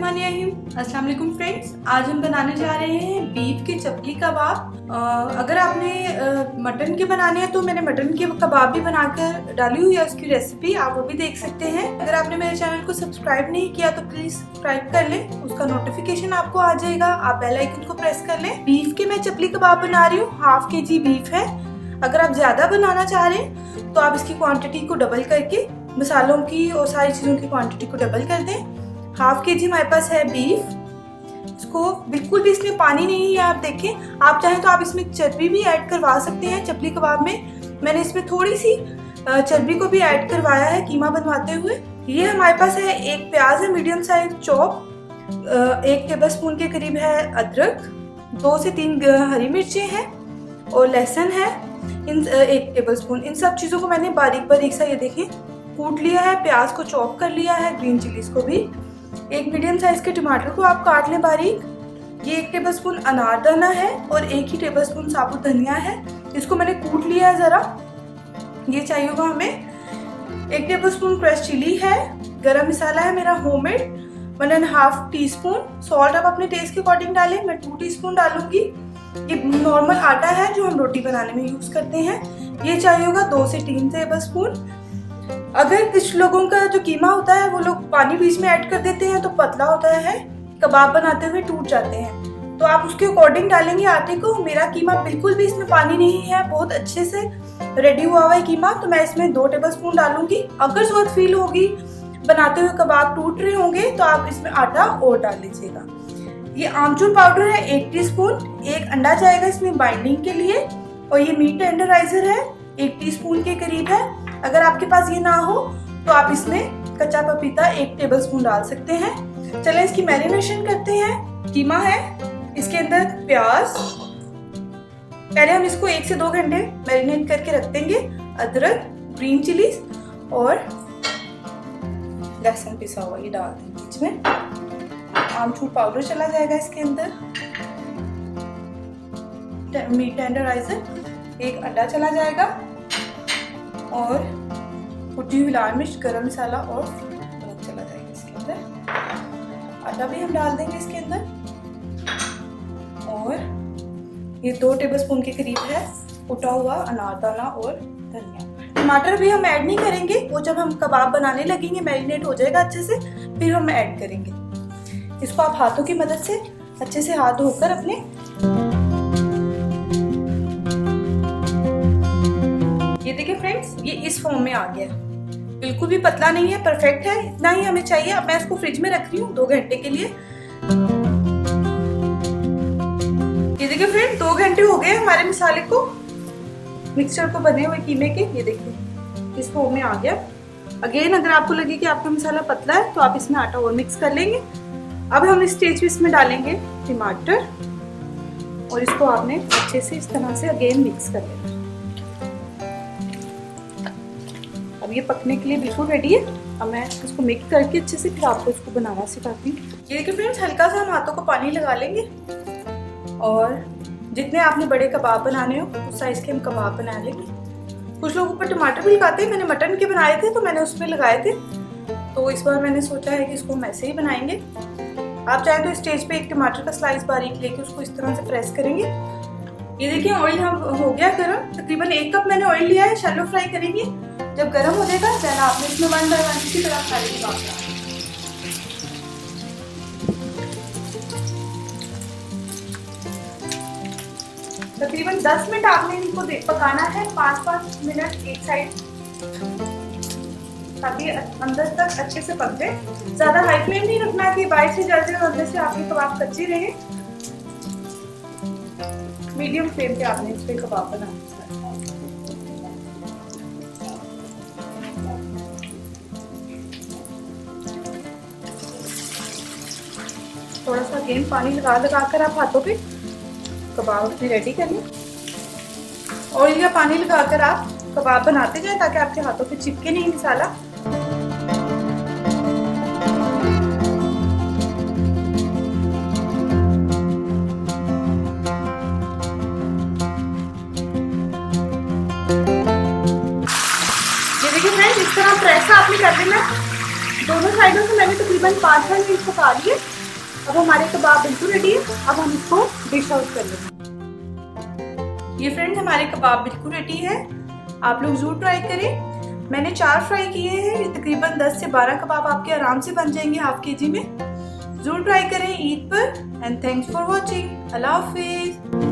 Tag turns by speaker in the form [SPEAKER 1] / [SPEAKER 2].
[SPEAKER 1] अस्सलाम वालेकुम फ्रेंड्स, आज हम बनाने जा रहे हैं बीफ के चपली कबाब। अगर आपने मटन के बनाने हैं तो मैंने मटन के कबाब भी बनाकर डाली हुई है, उसकी रेसिपी आप वो भी देख सकते हैं। अगर आपने मेरे चैनल को सब्सक्राइब नहीं किया तो प्लीज सब्सक्राइब कर लें, उसका नोटिफिकेशन आपको आ जाएगा। आप बेल आइकन को प्रेस कर लें। बीफ के मैं चपली कबाब बना रही हूँ, ½ kg बीफ है। अगर आप ज्यादा बनाना चाह रहे हैं तो आप इसकी क्वांटिटी को डबल करके मसालों की और सारी चीजों की क्वांटिटी को डबल कर दें। ½ kg हमारे पास है बीफ। इसको बिल्कुल भी इसमें पानी नहीं है, आप देखें। आप चाहें तो आप इसमें चर्बी भी ऐड करवा सकते हैं चपली कबाब में। मैंने इसमें थोड़ी सी चर्बी को भी ऐड करवाया है कीमा बनवाते हुए। ये हमारे पास है, एक प्याज है मीडियम साइज चॉप, 1 टेबलस्पून के करीब है अदरक, 2 से 3 हरी मिर्चें हैं और लहसुन है 1 टेबलस्पून। इन सब चीज़ों को मैंने बारीक बारीक सा ये देखें कूट लिया है। प्याज को चॉप कर लिया है, ग्रीन चिलीज को भी। एक मीडियम साइज के टमाटर को आप काट लें बारीक। ये 1 टेबलस्पून अनारदाना है और 1 ही टेबलस्पून साबुत धनिया है, इसको मैंने कूट लिया है ज़रा। ये चाहिए होगा हमें। 1 टेबलस्पून क्रश चिली है। गरम मसाला है मेरा होममेड 1½ टीस्पून। सॉल्ट आप अपने टेस्ट के अकॉर्डिंग डालें, मैं 2 टीस्पून डालूंगी। ये नॉर्मल आटा है जो हम रोटी बनाने में यूज करते हैं। ये चाहिए होगा 2 से 3 टेबलस्पून। अगर कुछ लोगों का जो कीमा होता है वो लोग पानी बीच में ऐड कर देते हैं तो पतला होता है, कबाब बनाते हुए टूट जाते हैं, तो आप उसके अकॉर्डिंग डालेंगे आटे को। मेरा कीमा बिल्कुल भी इसमें पानी नहीं है, बहुत अच्छे से रेडी हुआ हुआ है कीमा, तो मैं इसमें 2 टेबलस्पून डालूंगी। अगर जरूरत फील होगी, बनाते हुए कबाब टूट रहे होंगे, तो आप इसमें आटा और डाल लीजिएगा। ये आमचूर पाउडर है 1 टीस्पून। 1 अंडा जाएगा इसमें बाइंडिंग के लिए। और ये मीट टेंडराइजर है 1 टीस्पून के करीब है। अगर आपके पास ये ना हो तो आप इसमें कच्चा पपीता 1 टेबलस्पून डाल सकते हैं। चलें इसकी मैरिनेशन करते हैं। कीमा है, इसके अंदर प्याज, पहले हम इसको 1 से 2 घंटे मैरिनेट करके रख देंगे। अदरक, ग्रीन चिलीज और लहसुन पिसा हुआ ये डाल देंगे बीच में। आमचूर पाउडर चला जाएगा इसके अंदर। मीट टेंडराइजर, 1 अंडा चला जाएगा और कुटी हुई लाल मिर्च, गरम मसाला और नमक चला जाएगा इसके अंदर। आटा भी हम डाल देंगे इसके अंदर और ये 2 टेबलस्पून के करीब है कुटा हुआ अनारदाना और धनिया। टमाटर भी हम ऐड नहीं करेंगे, वो जब हम कबाब बनाने लगेंगे मैरिनेट हो जाएगा अच्छे से, फिर हम ऐड करेंगे। इसको आप हाथों की मदद से अच्छे से हाथ धोकर अपने ये देखिए फ्रेंड्स, ये इस फॉर्म में आ गया, बिल्कुल भी पतला नहीं है, परफेक्ट है। इतना ही हमें चाहिए। अब मैं इसको फ्रिज में रख रही हूँ 2 घंटे के लिए। ये देखिए फ्रेंड, 2 घंटे हो गए हमारे मसाले को, मिक्सचर को बने हुए कीमे के। ये देखिए इस फॉर्म में आ गया। अगेन अगर आपको लगे कि आपका मसाला पतला है तो आप इसमें आटा और मिक्स कर लेंगे। अब हम इस स्टेज पे इसमें डालेंगे टमाटर और इसको आपने अच्छे से इस तरह से अगेन मिक्स कर लेना। अब ये पकने के लिए बिल्कुल रेडी है। अब मैं इसको मिक्स करके अच्छे से फिर आपको इसको बनाना सिखाती हूँ। ये देखिए फ्रेंड्स, हल्का सा हम हाथों को पानी लगा लेंगे और जितने आपने बड़े कबाब बनाने हो उस साइज के हम कबाब बना लेंगे। कुछ लोग ऊपर टमाटर भी लगाते हैं, मैंने मटन के बनाए थे तो मैंने उसमें लगाए थे, तो इस बार मैंने सोचा है कि इसको हम ऐसे ही बनाएंगे। आप चाहें तो स्टेज पे 1 टमाटर का स्लाइस बारीक लेके उसको इस तरह से प्रेस करेंगे। ये देखिए ऑयल हम हो गया गर्म, तकरीबन 1 कप मैंने ऑयल लिया है। शैलो फ्राई करेंगे, जब गर्म हो जाएगा देन आपने इसमें 1 बाय 1 की तरह सारे कबाब डालना। तकरीबन 10 मिनट आपने इनको पकाना है, 5-5 मिनट एक साइड, ताकि अंदर तक अच्छे से पक जाए। ज्यादा हाई फ्लेम नहीं रखना कि बाहर से जल जाए और अंदर से आपके कबाब कच्चे रहे। मीडियम फ्लेम पे आपने इस पे कबाब बनाना है। थोड़ा सा अगेन पानी लगा कर आप हाथों पे कबाब अपने रेडी कर लें। ऑयल या पानी लगाकर आप कबाब बनाते जाएं ताकि आपके हाथों पे चिपके नहीं मसाला। ये देखिए फ्रेंड्स, इस तरह प्रेस आपने कर देना दोनों साइडों से मैंने तकरीबन 5-6 मिनट पका लिए। अब हमारे कबाब बिल्कुल रेडी है। अब हम इसको डिश आउट कर लेंगे। ये फ्रेंड्स हमारे कबाब बिल्कुल रेडी है, आप लोग जरूर ट्राई करें। मैंने 4 फ्राई किए हैं, ये तकरीबन 10 से 12 कबाब आपके आराम से बन जाएंगे हाफ केजी में। जरूर ट्राई करें ईद पर। And thanks for watching. Allah Hafiz.